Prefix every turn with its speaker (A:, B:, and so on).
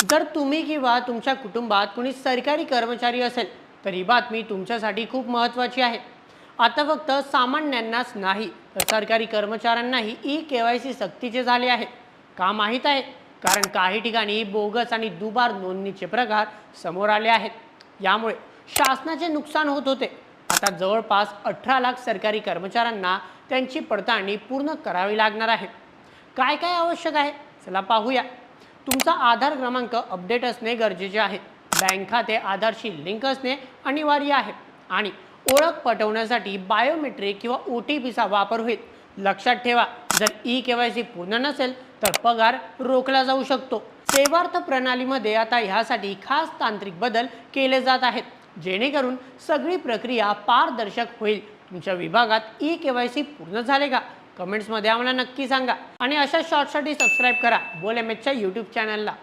A: जर तुम्ही किंवा तुमच्या कुटुंबात कोणी सरकारी कर्मचारी असेल तर ही बातमी तुमच्यासाठी खूप महत्त्वाची आहे। आता फक्त सामान्यांनाच नाही तर सरकारी कर्मचाऱ्यांनाही ई-केवायसी सक्तीचे झाले आहे। का माहीत आहे? कारण काही ठिकाणी बोगस आणि दुबार नोंदणीचे प्रकार समोर आले आहेत। यामुळे शासनाचे नुकसान होत होते। आता जवळपास 18 लाख सरकारी कर्मचाऱ्यांना त्यांची पडताळणी पूर्ण करावी लागणार आहे। काय काय आवश्यक आहे चला पाहूया। तुमचा आधार क्रमांक अपडेट असणे गरजेचे आहे। बँक खाते आधारशी लिंक असणे अनिवार्य आहे आणि ओळख पटवण्यासाठी बायोमेट्रिक किंवा OTPचा वापर होईल। लक्षात ठेवा, जर ई-केवायसी पूर्ण नसेल तर पगार रोखला जाऊ शकतो। सेवार्थ प्रणालीमध्ये आता ह्यासाठी खास तांत्रिक बदल केले जात आहेत, जेणेकरून सगळी प्रक्रिया पारदर्शक होईल। तुमच्या विभागात ई-केवायसी पूर्ण झाले का? कमेंट्समध्ये आम्हाला नक्की सांगा आणि अशा शॉर्ट्ससाठी सबस्क्राईब करा बोल MH च्या YouTube चॅनलला।